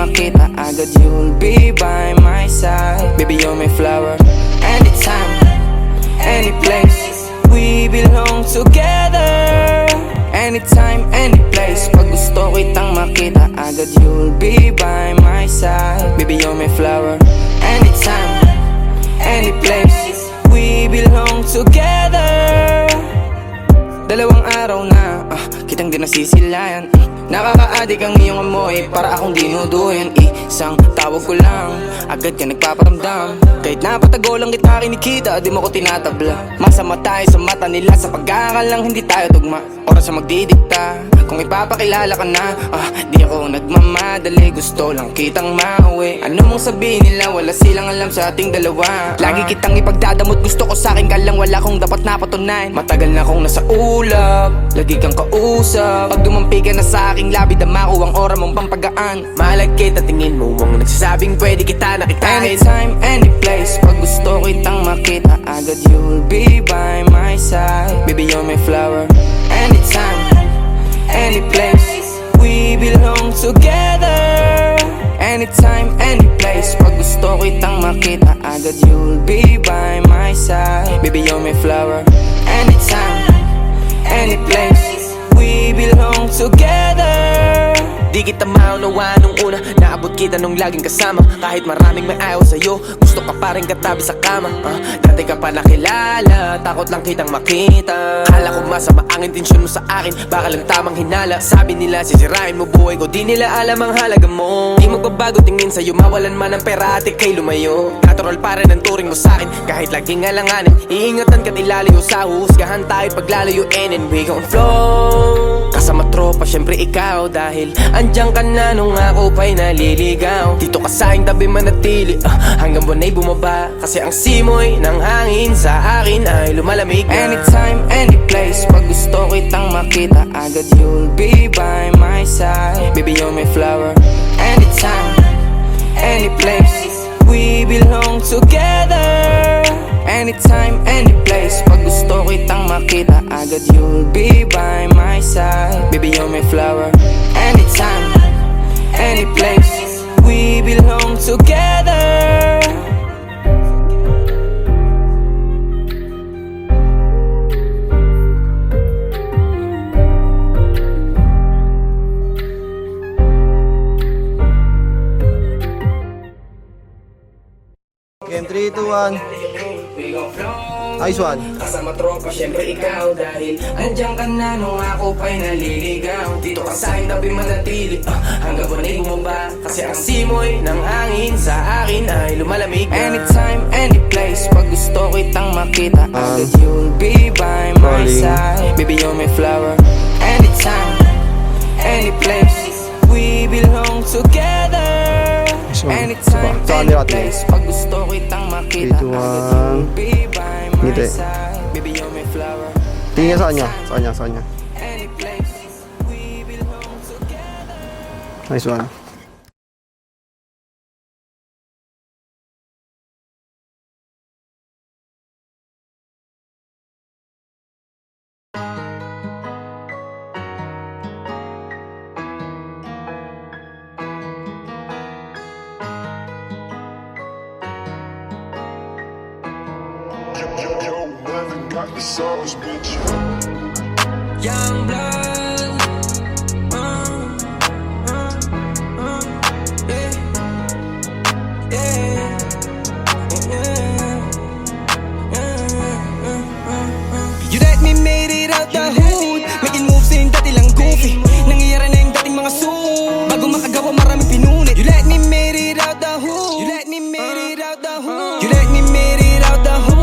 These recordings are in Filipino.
makita agad, you'll be by my side. Baby, you're my flower. Anytime, any place, we belong together. Anytime, any place, pag gusto kitang makita agad, you'll be by my side. Baby, you're my flower. Anytime, any place, we belong together. Dalawang araw na, kitang di nasisilayan. Nakaka-addict ang iyong amoy, para akong dinuduyan. Isang tawag ko lang, agad ka nagpaparamdam. Kahit napatago lang kita kinikita, di mo ko tinatabla. Masama tayo sa mata nila, sa pagkakalang hindi tayo tugma. Oras na magdidikta, kung ipapakilala ka na, di ako nagmamadali, gusto lang kitang mauwi. Ano mong sabihin nila, wala silang alam sa ating dalawa. Lagi kitang ipagdadamot, gusto ko sa'kin ka lang, wala kong dapat napatunayan. Matagal na akong nasa ulap, lagi kang kausap. Pag dumampi ka na sa aking labi, dama ko ang oras mong pampagaan. Mahalag kita, tingin mo ang nagsasabing pwede kita nakitain. Anytime, any place, pag gusto kitang makita agad, you'll be by my side. Baby, you're my flower. Anytime, any place, we belong together. Anytime, any place, pag gusto kitang makita agad, you'll be by my side. Baby, you're my flower. Anytime, any place, we belong together. Di kita maunawa nung una, naabot kita nung laging kasama. Kahit maraming may ayaw sa'yo, gusto ka pa rin katabi sa kama. Dati ka pa nakilala, takot lang kitang makita. Kala ko masama ang intensyon mo sa akin, baka lang tamang hinala. Sabi nila sisirain mo buhay ko, di nila alam ang halaga mo. Di magbabago tingin sa'yo, mawalan man ang pera at ikay lumayo. Natural pa rin ang turing mo sa'kin, kahit laging alanganin. Iingatan ka't ilalayo sa husgahan tayo paglalayuin. And we gon' flow kasama tropa, syempre ikaw. Dahil andiyan ka na nung ako pa'y naliligaw. Dito ka sa'king tabi manatili, hanggang buwan ay bumaba. Kasi ang simoy ng hangin sa akin ay lumalamig na. Anytime, any place, pag gusto kitang makita agad, you'll be by my side. Baby, you're my flower. Anytime, any place, we belong together. Anytime, any place, pag gusto kitang makita agad, you'll be by my side. Baby, you're my flower. Anytime, any place, we belong together. Game 3, 2, 1. Nice one. Kasama tropa, syempre ikaw. Dahil andyan ka na nung ako pa'y naliligaw. Dito ka sa'kin tabi manatili, hanggang buwan ay bumaba. Kasi ang simoy ng hangin sa akin ay lumalamig na. Anytime, any place, pag gusto kitang makita agad, you'll be by my side. Baby, you're my flower. Anytime, any place, we belong together. Anytime, any place, pag gusto kitang makita agad, you'll be by my side. Baby, you're my flower. Tingin sa kanya, sa kanya, sa kanya. Any place, we belong together. Nice one. Got the sauce, bitch. Young blood, You let me made it out the hood, making moves in dati lang goofy. Nangyayari na yung dating mga soon, bago makagawa maraming pinunit. You let me made it out the hood, you let me made it out the hood, you let me made it out the hood.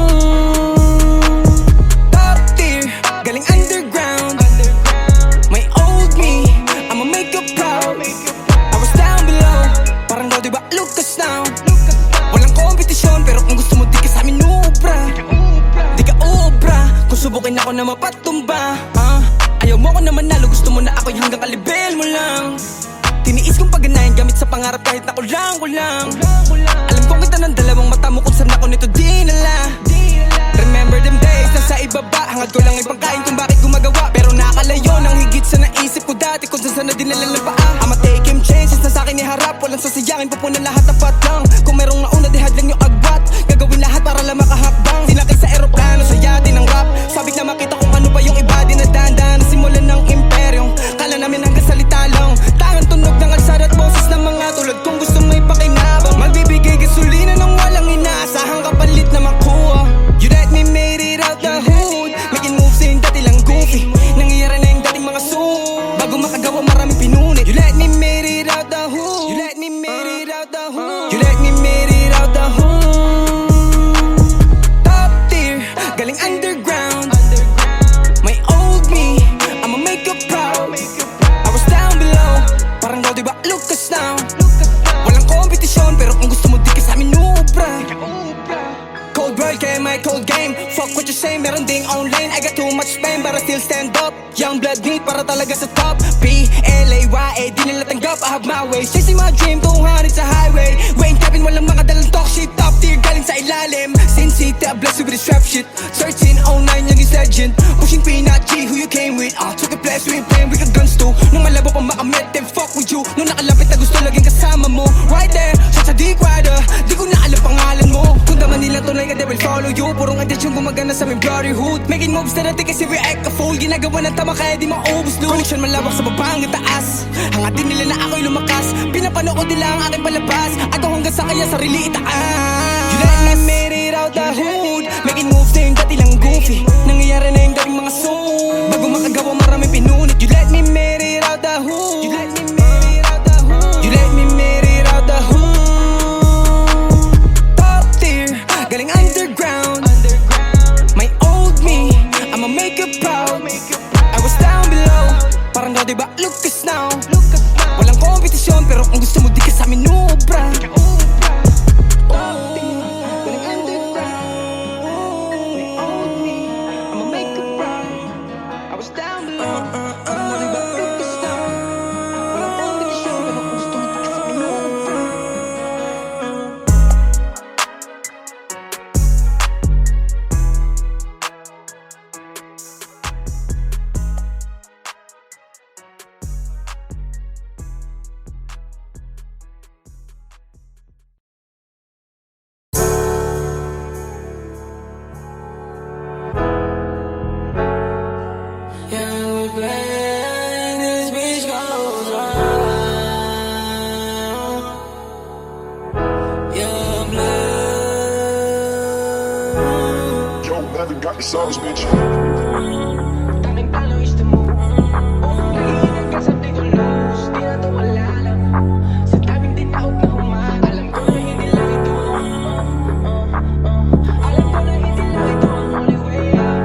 Galing underground, my old me, I'ma make her proud. I was down below, parang daw diba Lucas now. Walang kompetisyon, pero kung gusto mo di ka sa amin uubra. Di ka uubra, kung subukin ako na mapatumba. Ayaw mo ko na manalo, gusto mo na ako'y hanggang kalibel mo lang. Tiniis kong pagganahin gamit sa pangarap kahit na kulang. Alam kong kita ng dalawang mata mo kung saan ako nito dinala. Remember them days, nasa ibaba, hangad ko lang ipangkain kung bakit gumagawa. Pero nakalayo ng higit sa naisip ko dati kung saan na dinala ng paa. I'ma take him chances na sa'kin iharap, walang sasi akin pupunan lahat tapat lang. Kung merong nauna dihad lang yung agbat, gagawin lahat para lang makahakbang. Sinakay sa eroplano, sa yate ng rap. Sabik na makita kung ano pa yung iba din na dandan. Simulan ng imperyong kala namin hanggang salita lang. Tangan tunog ng kalsada at boses ng mga tulad kung gusto may pakinabang. Magbibigay gasolina nang walang inaasahang kapalit na makuha. You let me made it out the hood, making moves na yung dati lang goofy. Nangyayari na yung dating mga suit, bago makagawa maraming pinunit. You let me made it out the hood, you let me made it out the hood, you let me made it out the hood. Top tier, galing underground. My old me, I'ma make you proud. I was down below, parang daw diba Lucas now. Walang kompetisyon, pero kung gusto mo di ka sa amin ubra. Cold world, kaya may cold game. Fuck what you say, meron ding own lane. I got too much pain, but I still stand up. Young blood need para talaga sa top. P-L-A-Y-A, di nila tanggap. I have my ways, chasing my dream, 200 sa highway. Wayne Kevin, walang mga dalang talk shit. Top tier, galing sa ilalim. Sin City, I bless you with this rap shit. 1309, young is legend. Pushing Peanut G, who you came with. Took a place, we ain't playing, we got guns too. Nung malabo pa makamit, then fuck with you. Nung nakalapit na gusto laging kasama mo. Right there, such a deep rider. Di ko na alam pangalan mo. Kung daman nila tunay ka, they will follow you. Purong attention gumagana sa aming brotherhood. Making moves na natin kasi we act a fool. Ginagawa ng tama kaya di maubos loot. Connection malawak sa baba hanggang taas. Hangatin nila na ako'y lumakas. Pinapanood nila ang aking palabas. Ako hanggang sa kanya sarili itaas. You let me made it out the hood, making moves na yung dati lang goofy. Nangyayari na yung dating mga suit, bago makagawa maraming pinunit. You let me made it out the hood, you let me made it out the hood, you let me made it out the hood. Top tier, galing underground. My old me, I'ma make you proud. I was down below, parang daw diba Lucas now. Walang kompetisyon, pero kung gusto mo di ka sa amin ubra. Yo, never got the sauce, bitch. Daming plano is to move. Nagiinan ka sa di ko lose. Di na to wala lang. Sa daming tinaog na humaan. Alam ko na hindi lang ito. Alam ko na hindi lang ito ang only way out.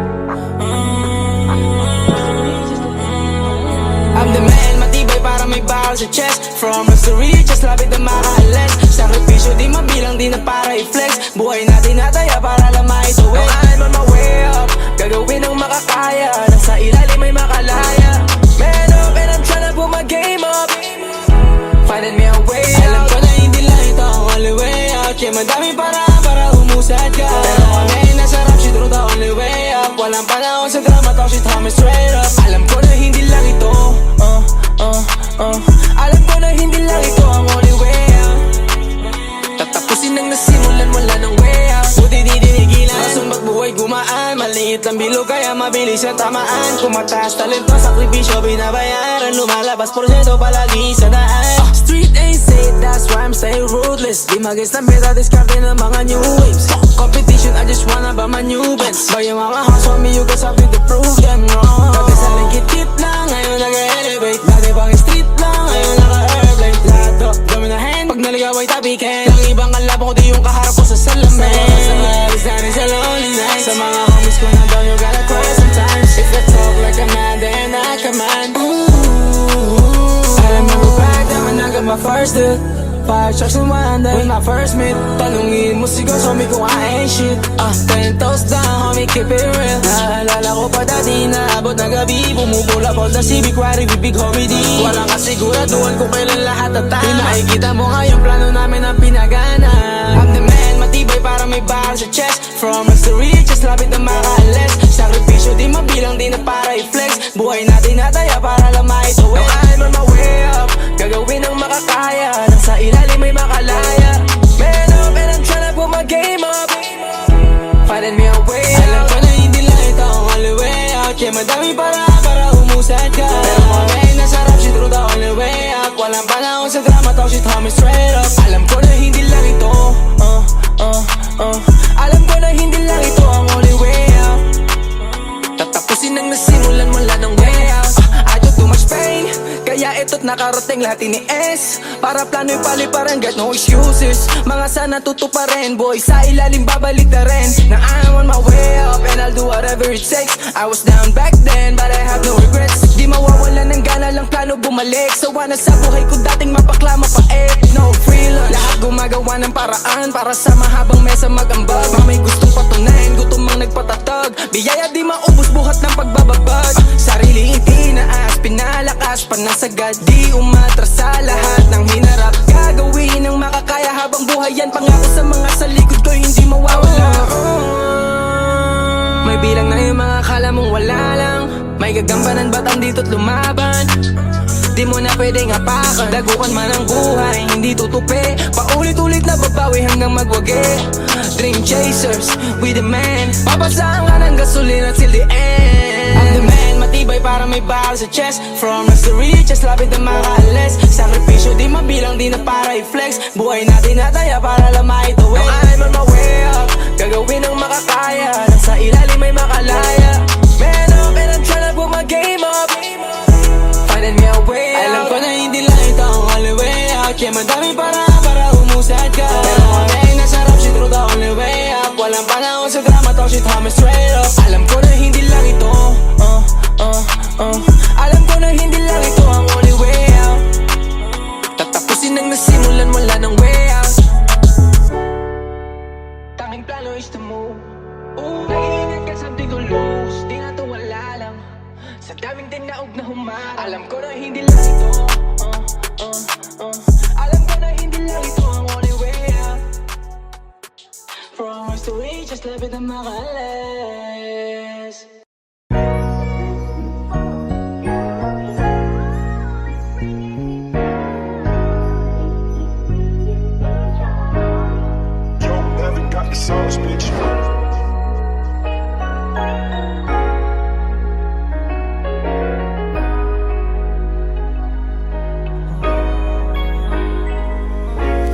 I'm the man, matibay para may barrel sa chest. From us to riches, lapit na makaalis. Sakripisyo di mabilang, di na para i-flex. Buhay natin nataya para lang maituwid. I'm on my way up, gagawin ang makakaya. Nasa ilalim may makalaya. Man up and I'm tryna put my game up. Finding me a way out. Alam ko na hindi lang ito ang only way out. Kaya madami paraan para humusad ka. Pero kami nasa rap shit through the only way up. Walang panahon sa drama, talk shit homie straight up. Alam ko na hindi lang ito alam ko na hindi lang ito ang only way out. Tatapusin ang nasimulan, wala nang way out. Buti di dinigilan, masong magbuhay gumaan. Maliit lang bilog kaya mabilis ang tamaan. Kung mataas talento, sakripisyo binabayaran. Lumalabas porsyento palagi sa daan. Street ain't safe, that's why I'm staying ruthless. Di mag-guess na meta, discarding ng mga new waves. Competition, I just wanna buy my new Benz. Buy yung mga house for me, you got something to prove them wrong. Dati sa lingkit-kit lang, ngayon nag-elevate. Dati pang street lang, ngayon naka-airplane. Lahat do, dami na hand, pag naligaw ay tapikin. Ang ibang kalabang ko di yung kaharap ko sa salamin. Sa mga alis natin sa lonely nights. Sa mga homies ko na down, you gotta cry sometimes. If I talk like a man, then I command. Alam mo ko back, naman I got my first hit. 5 shots in one day with my first meet. Tanungin mo siguro sa kung I ain't shit. 10 toes down, homie, keep it real. Naalala ko pa dati na abot ng gabi. Bumubula po sa civic, riding with big homie D. Walang kasiguraduhan kung kailan lahat at tama. Nakikita mo nga yung plano namin ang pinagana. I'm the man, matibay para para may bahal sa chest. From us to riches, lapit na makaalis. Sakripisyo di mabilang, di na para i-flex. Buhay natin nataya para lang maituwid. Now I'm on my way up, gagawin ang makakaya. Nang sa ilalim may makalaya. Man up and I'm tryna put my game up. Finding me a way out. Alam ko na hindi lang ito ang only way out. Yeah, madami para humusad ka. Pero kung may nasarap, she threw the only way out. Walang panahon sa drama, talk shit homie straight up. Alam ko na hindi lang ito Alam ko na hindi lang ito ang only way out. Tatapusin ang nasimulan mula ng way out. I took too much pain, kaya ito't nakarating lahat ini-S. Para plano'y paliparan, got no excuses. Mga sana tutuparin, boy, sa ilalim babalik na rin. Now I'm on my way up and I'll do whatever it takes. I was down back then, but I have no regrets. Di mawawala ng gana lang plano bumalik. Sawa na sa buhay ko dating mapakla mapait. No freelance, lahat gumagawa ng paraan para sa mahabang mesa mag-ambag. Mga may gustong patunayan, gutom ang nagpatatag. Biyaya di maubos buhat ng pagbababad. Sarili itinaas, pinalakas, panasagad. Di umatras sa lahat ng hinarap. Gagawin ang makakaya habang buhay yan. Pangako sa mga sa likod ko hindi mawawala. May bilang na yung mga kala mong wala lang. May gagampanan ba't andito't lumaban? Di mo na pwedeng apakan. Dagukan man ang buhay, hindi tutupi. Paulit-ulit na babawi hanggang magwagi. Dream chasers, we the man. Papasahan ka ng gasolina till the end. I'm the man, matibay para may bahal sa chest. From us to riches, lapit na makaalis. Sakripisyo di mabilang, di na para i-flex. Buhay natin nataya para lang maituwid. Now I'm on my way up, gagawin ang makakaya. Nang sa ilalim may makalaya. Man up and I'm tryna put my game up. Finding me a way out. Alam ko na hindi lang ito ang only way out. Yeah, madami para humusad ka. Pero kung may nasarap, she threw the only way out. Walang panahon sa drama, talk shit homie straight up. Alam ko na hindi lang ito Alam ko na hindi lang ito ang only way out. Tatapusin ang nasimulan wala ng way out. Tanging plano is to move. Nag-iingat ka sa to lose. Di na to wala lang. Sa daming tinaog na humarang. Alam ko na hindi lang ito Alam ko na hindi lang ito ang only way out. From us to riches, lapit na makaalis. Yo, never got the sauce, bitch.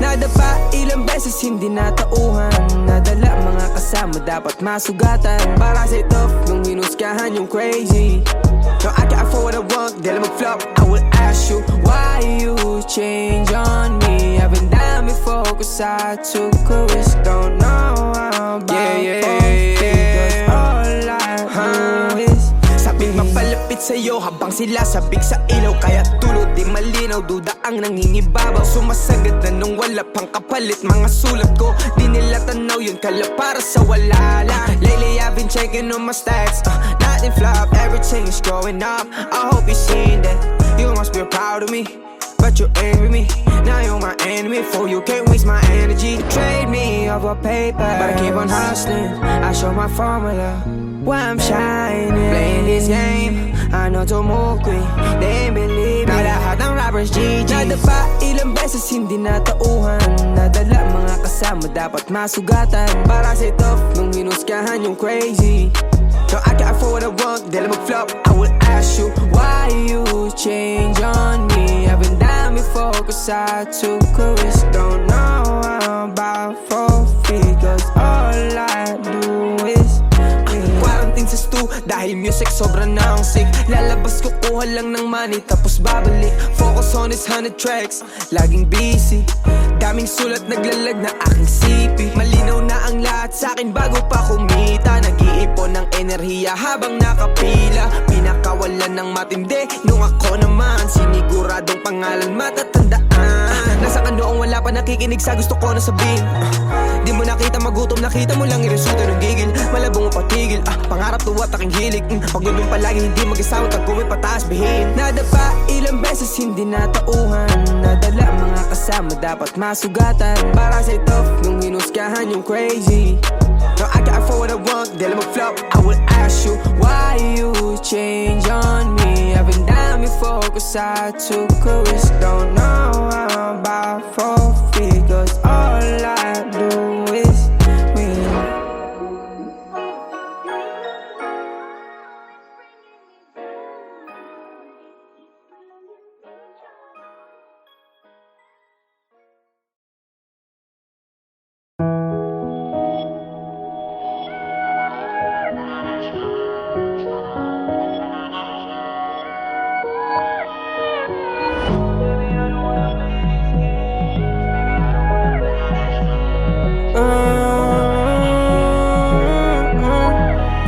Nadapa ilang beses hindi natauhan. Nadala mga kasama dapat masugatan. Para sa ito nung hinuskahan yung crazy. No, I can afford what I want, dahil mag-flop. I will ask you why you change on me. I've been down before cause I took a risk. Don't know how about figures. All I do is sabing mapalapit sa'yo habang sila sabik sa ilaw. Kaya tulog di malinaw, duda ang nangingibabaw. Sumasagad na nung wala pang kapalit. Mga sulat ko, di nila tanaw yun kala para sa wala lang. Lately I've been checking on my stats, nothing flop, everything is going up. I hope you seen that, you must be proud of me. But you angry me, now you're my enemy. For you can't waste my energy. Trade me over paper, but I keep on hustling. I show my formula, why I'm shining. Playing this game, I know to move quick. They ain't believe me, na lahat ng rappers GG. Nadapa ilang beses hindi natauhan. Nadala mga kasama dapat masugatan. Para sa ito nung hinuskahan yung crazy. No, I can afford what I want, dahil mag-flop. I will ask you why you change on me. I've been down before cause I took a risk. Don't know how about 4 figures. All I do is quarantine sa stu, dahil music sobra na ang sick. Lalabas ko kuha lang ng money tapos babalik. Focus on this 100 tracks, laging busy. Daming sulat naglalag na aking sipi. Malinaw na ang lahat sa'kin bago pa kumita. Nag-iipon ng enerhiya habang nakapila. Pinakawalan ng matindi nung ako naman siniguradong pangalan matatandaan. Nasa kanoong wala pa nakikinig sa gusto ko na sabihin. Di mo nakita magutom, nakita mo lang iresulta ng gigil. Malabong patigil, pangarap tuwat aking hilig. Pag nandun palagi hindi mag-isawa, tagkumin pataas bihin. Nadapa ilang beses hindi natauhan. Nadala Wala mga kasama dapat masugatan. Para sa tough nung hinusgahan yung crazy. No, I got for what I want, dahil mag-flop. I will ask you, why you change on me? I've been down before, cause I took a risk. Don't know how I'm about for free, cause all I do is win.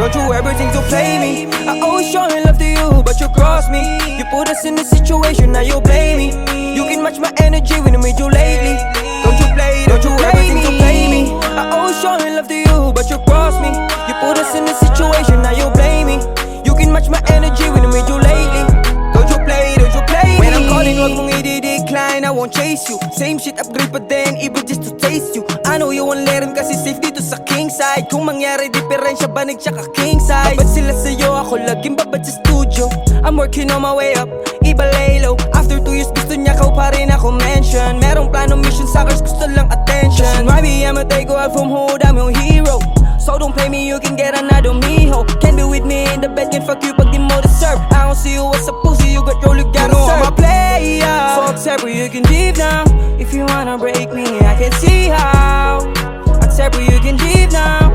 Don't you ever think to play me? I always showing love to you, but you cross me. You put us in a situation, now you blame me. You can match my energy when I made you lately. Don't you ever think to play me? I always showing love to you, but you cross me. You put us in a situation, now you blame me. You can match my energy when I made you lately. Don't you play me? When I'm calling, wag mong i-decline, I won't chase you. Same shit, upgrade pa din, evil just to taste you. I know you won't let him kasi safe dito sa king side. Kung mangyari diferensya, banig tsaka king size. Babad sila sa'yo, ako laging babad sa studio. I'm working on my way up, iba lay low. After 2 years, gusto niya kao pa rin ako mention. Merong plano, mission, suckers, gusto lang attention. Maybe I'ma take you out from hood, I'm your hero. So don't play me, you can get another mijo. Can't be with me in the bed, can fuck you pag di mo deserve. I don't see you as a pussy, you got your you gotta serve. I'm a player, fuck separate, you can leave now. If you wanna break me, I can see how. Accept you can leave now.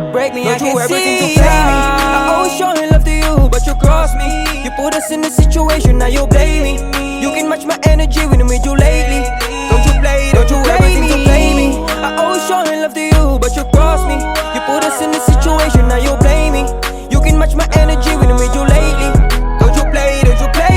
Break me, I can see how. I always showing love to you, but you cross me. You put us in a situation, now you blame me. You can match my energy when I made you lately. Don't you ever think to play me? I always showing love to you, but you cross me. You put us in a situation, now you blame me. You can match my energy when I made you lately. Don't you play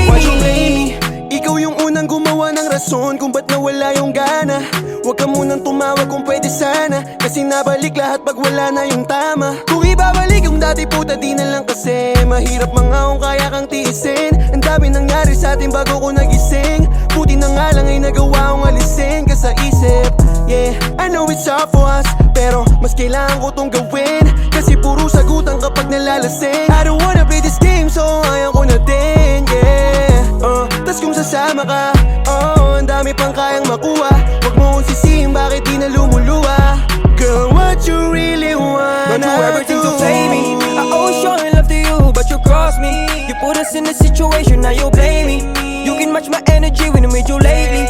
Why you blame me? me? Ikaw yung unang gumawa ng rason kung ba't nawala yung gana. Huwag ka munang tumawag kung pwede sana, kasi nabalik lahat pag wala na yung tama. Kung ibabalik yung dati puta di na lang kasi mahirap mga kung kaya kang tiisin. Ang dami nangyari sa atin bago ko nagising. Buti na nga lang ay nagawa kong alisin ka sa isip. Yeah, I know it's hard for us, pero mas kailangan ko tong gawin, kasi puro sagutan kapag nalalasing. I don't wanna play this game so ayaw ko na din, yeah. Tas kung sasama ka, ang dami pang kayang makuha. Huwag mo kong sisihin bakit di na lumuluwa. Girl, what you really wanna Don't you ever think to play me? I always showing love to you, but you cross me. You put us in a situation, now you blame me. You can match my energy when I made you lately.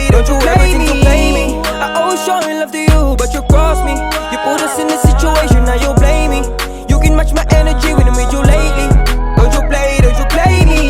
Don't you ever think to play me? I always showing love to you, but you cross me. You put us in a situation, now you blame me. You can match my energy when I made you lately. Don't you play me?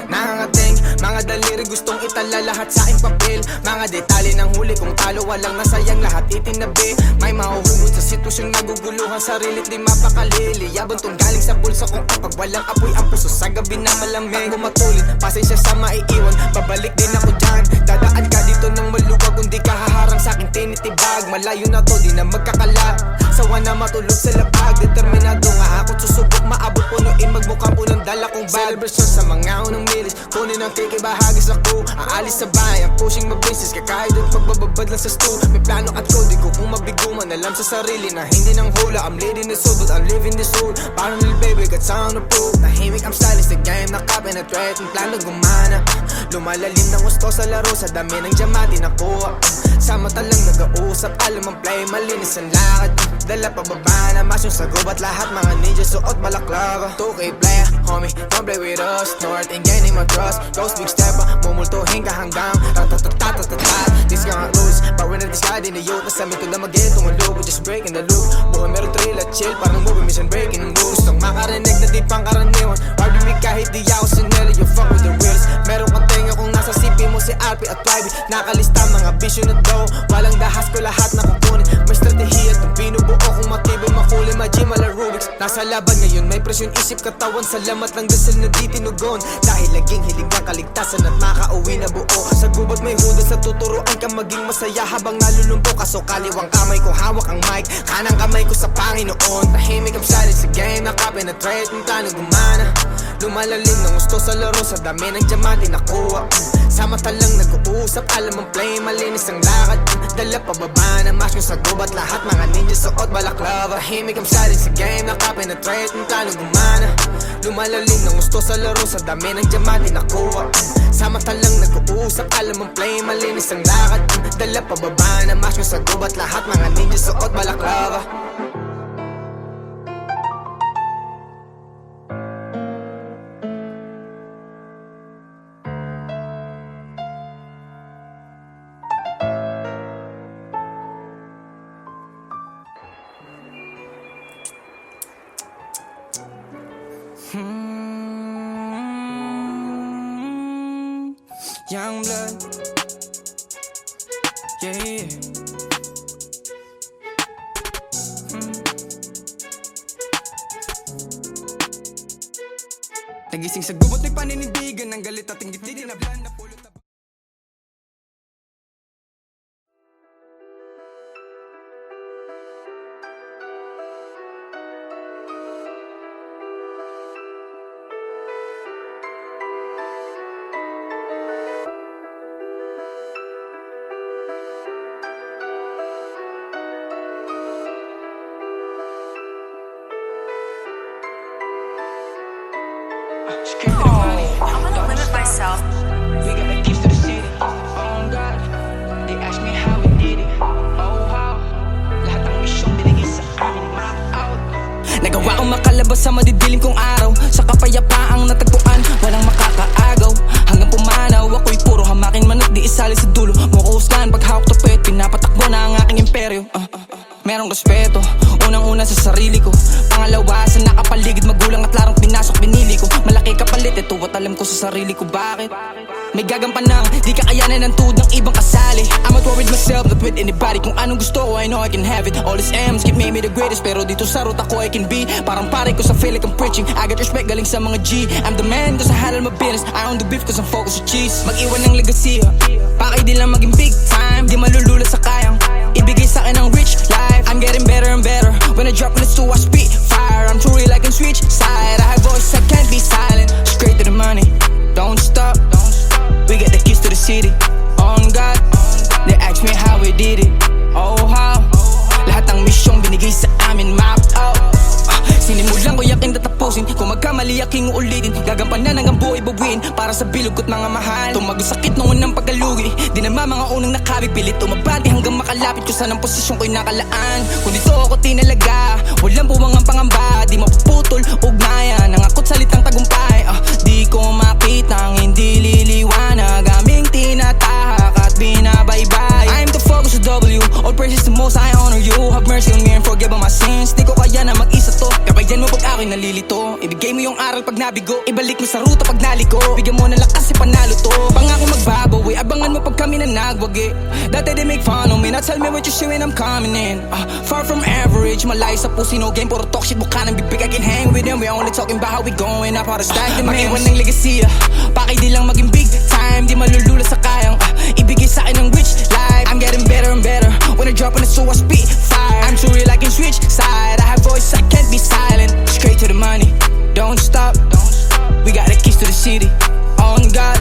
Nangangating, mga daliri gustong itala lahat sa aking papel. Mga detalye ng huli kung talo, walang nasayang lahat itinabi. May mahuhugot sa sitwasyong naguguluhan, sarilit di mapakalili. Yabang tong galing sa bulsa kung kapag walang apoy ang puso sa gabi na malamig. Bago matulid, pasensya sa maiiwan, babalik din ako dyan. Dadaan ka dito ng maluwag, kung di ka haharang sa akin tinitibag. Malayo na to, di na magkakala. Sawa na matulog sa labag, determinado nga ako't susubok maabot, punuin magmukhang unang dala kong bag. Celebration sa mga unang milis, kunin ang cake, ibahagi sa crew. Aalis sa bahay, ang pushing mag-business, kakahid at magbababad lang sa stool. May plano at code, di ko kung mabiguman, alam sa sarili na hindi nang hula. I'm leading this soul, but I'm living this soul. Parang little baby, got sound of proof. Nahimik, I'm stylish, the game nakapenetrate. Ang plano gumana, lumalalim ng gusto sa laro, sa dami ng diamante nakuha. Sa mata lang nag-uusap, alam ang play, malinis ang lakad. Dala pababa na mas yung sagubat, lahat mga ninja suot balaklava. 2K player, homie, don't play with us. North and gaining my trust. Goes big step, mumultuhin ka hanggang ratatatatatatat. These young rules, but when I decide in the youth, nasamin ko na mag-get tumulog, we're just breaking the loop. Buhay meron thrill at chill, parang movie, mission breaking rules. Gustong makarinig na di pang karaniwan. Barbie kahit di ako sinelo, you fuck with the wheels. Meron kang tenga kung nasa CP mo si RP at YB. Nakalista mga vision at go, walang dahas ko lahat na kukunin. May strategiya at binubuo kung matibay makuli, ma-G, mala Rubik's. Nasa laban ngayon, may presyon isip katawan. Salamat lang dasal na di tinugon. Dahil laging hilig ang kaligtasan at makauwi na buo. Sa gubat may hudas at tuturuan ka maging masaya habang nalulumpo ka. So kaliwang kamay ko hawak ang mic, kanang kamay ko sa Panginoon. Tahimik ang silent sa game, nakapenetrate ng tanong gumana. Lumalalim ng gusto sa laro, sa dami ng diamante nakuha. Sama talang nag-uusap, alam ang play, malinis ang lakad. Dala pababa na mask sa gubat, lahat mga ninja suot balaklava. Tahimik ang silent sa game, nakapenetrate ng tanong gumana. Lumalalim ng gusto sa laro, sa dami ng diamante nakuha. Sama talang nag-uusap, alam ang play, malinis ang lakad. Dala pababa na mask sa gubat, lahat mga ninja suot balaklava. Young blood, yeah. Nagising sa gubot, may paninindigan ng galit at inggit, di na blan na pulot na. I'm gonna limit myself. We got the keys to the city. Oh God, they ask me how we did it. Oh how, lahat ng misyon binigay sa amin, map out. Nagawa kong makalabas sa madidilim kong araw. Sa kapayapaang natagpuan, walang makakaagaw. Hanggang pumanaw, ako'y puro hamakin man at di isali sa dulo. Mukuhusgan, paghawak tupet, pinapatakbo na ang aking imperyo. Merong respeto, unang-una sa sarili ko. Pangalawa sa nakapaligid, magulang at larang pinasok, binili ko. Malaki kapalit, ito at alam ko sa sarili ko bakit. May gagampanang, di kakayanan ng tuhod ng ibang kasali. I'm at war with myself, not with anybody. Kung anong gusto ko, I know I can have it. All these M's keep made me the greatest, pero dito sa ruta ko I can be. Parang pare ko sa feel like I'm preaching. I got respect galing sa mga G. I'm the man, cause I handle my business. I own the beef cause I'm focused sa cheese. Mag-iwan ng legacy, pakay di lang maging big time. Di malulula sa kayang ibigay sa akin ng rich life. I'm getting better and better. When I drop on the stool, I spit fire. I'm truly like I can switch side. I have voice, I can't be silent. Straight to the money, don't stop. We got the keys to the city. On God, they ask me how we did it. Oh how, lahat ng misyong binigay sa amin, map out. Sinimulan ko yakin tatapusin. Kung magkamali aking uulitin, gagampanan hanggang buhay babuin. Para sa bilog at mga mahal, tumagos sakit noon ng pagkalugi. Di naman mga unang nakabig, pilit umabante hanggang makalapit ko saan ang posisyon ko'y nakalaan. Kung dito ako tinalaga, walang buwang ang pangamba. Di mapuputol, ugnayan, nangakot salitang tagumpay. Di ko makita ang hindi liliwanag, aming tinatahak at binabaybay. I'm the focus of W, all praises the most, I honor you. Have mercy on me and forgive all my sins. Di ko kaya na mag-isa to, kabayan mo pag ako'y nalilito. Ibigay mo yung aral pag nabigo, ibalik mo sa ruta pag naliko. Bigyan mo na lakas si panalo to, pangako magbabawi. Abangan mo pag kami na nagwagi. Dati they make fun of me, now tell me what you see when I'm coming in. Far from average, malayo sa pusi, no game, puro talk shit, mukha ng bibig. I can hang with them, we only talking about how we going up, how to stack the man. Mag-iwan ng legacy, pakay di lang maging big time. Di malulula sa kayang ibigay sa akin ng rich life. I'm getting better and better, when I drop on the so I spit fire. I'm too real, I can switch side. I have voice, I can't be silent. Straight to the money, don't stop. We got the keys to the city. On God,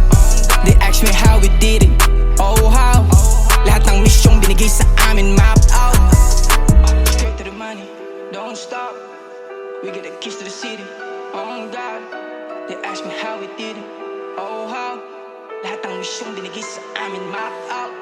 they ask me how we did it. Oh how, lahat ng misyong binigay sa amin, map out. Straight to the money, don't stop. We got the keys to the city. On God, they ask me how we did it. Oh how, lahat ng misyong binigay sa amin, map out.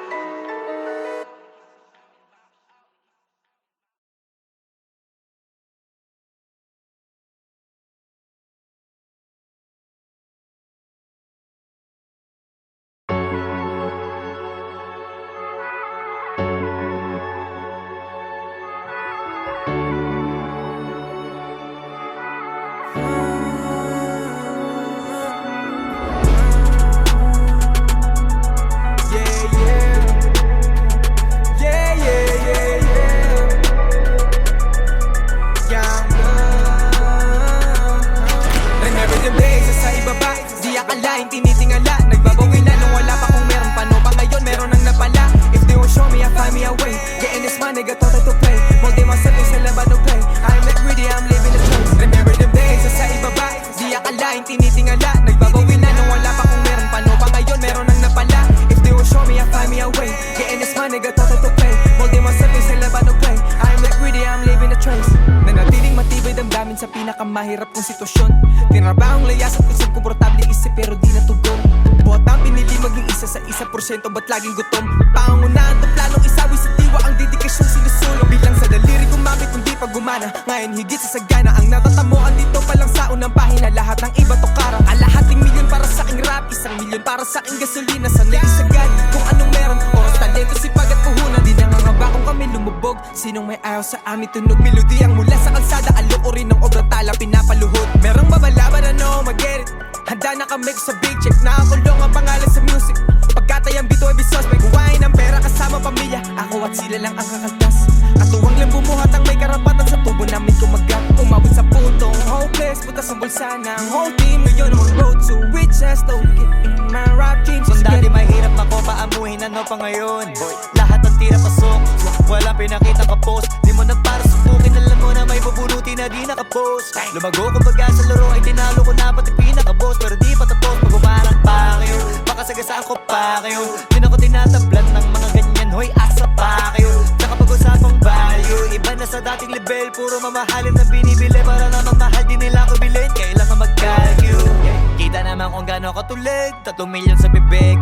akalain, tinitingala. Nagbabawi na nung wala pa kung meron. Paano pa ngayon, meron nang napala. If they will show me, I find me a way. Getting this money, got to play. Molding myself, yung sila ba no play. I'm like greedy, I'm leaving a trace. Nanatiling matibay damdamin sa pinakamahirap kong sitwasyon. Tinrabahong layas at kusang komportable isip pero di natugon. Buhat ang pinili maging isa sa 1%, ba't laging gutom? Pangungunahan to planong isawi sa diwa ang dedikasyong sinusulong. Bilang sa daliri gumamit kung di pa gumana. Ngayon higit sa sagana ang natatamuan dito pa lang sa unang pahina. Lahat ng iba to karang alahating milyon para sa aking rap, 1 milyon para sa aking gasolina. Sanay isagad kung anong meron, oras, talento, sipag at puhunan. Di nangangamba kung kami lumubog. Sinong may ayaw sa amin tunog? Melodiyang mula sa kalsada, aloorin ng obrang tala pinapaluhod. Merong babalaban, ano, mag-get it. Handa na kami sa big check. Nakakulong ang pangalan sa music. Pagkatayang bito ay bisos. May kuwain ng pera kasama pamilya. Ako at sila lang ang kakaltas. Katuwang lang bumuhat ang may karapatan sa tubo namin kumagat. Umabot sa puntong hopeless, butas ang bulsa ng whole team. Ngayon ang road to riches. Don't get in my rap dreams. Kung dati mahirap ako paamuhin, ano pa ngayon? Lahat ng tira pasok, walang pinakita ka post. Di mo na para subukin, alam mo na may bubulutin na di nakapost. Lumago kumbaga sa laro ay tinalo ko na pati pinaka-boss. Pero di pa tapos, pag umarang pa kayo. Baka sagasaan ko pa kayo. Di na ko tinatablan ng mga ganyan, hoy asa pa kayo. Tsaka pag-usapang value, iba na sa dating level. Puro mamahalin na binibili para namang mahal din nila ko bilhin. Kailangan mag-calculate. Kita naman kung gano'n katulig, 3 milyon sa bibig.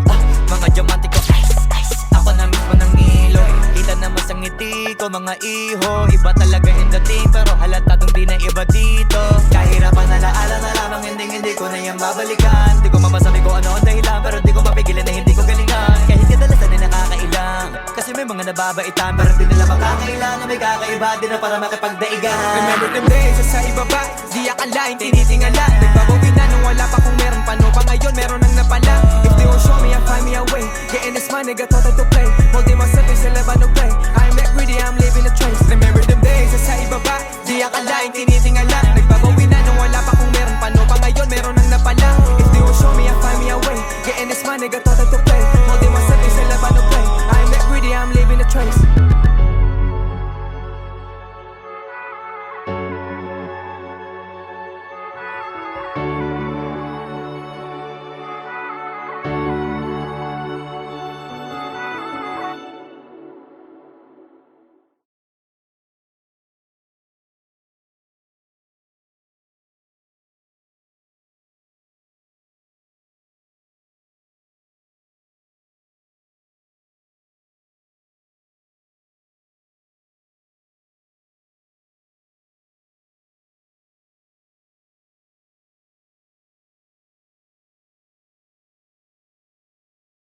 Mga diamante ko, ice, ice. Ako na mismo ng ilo. Kita naman sa ngiti ko, mga iho. Iba talaga yung dating, pero halatadong di na iba dito. Kahirapan na laala na lamang, hindi ko na yan babalikan. Di ko mamasabi ko ano ang dahilan, pero di ko mapigilan na hindi ko galingan. Kahit kadalasan ay nakakailang, kasi may mga nababaitan, pero di nila makakailangan. May kakaiba din na para makipagdaigan. Remember them days, sa ibaba, di akalain, tinitingala. Nagbabawi na nung wala pa kung meron. Paano pa ngayon, meron nang napala. If they will show me, I find me a way. Getting this money, got to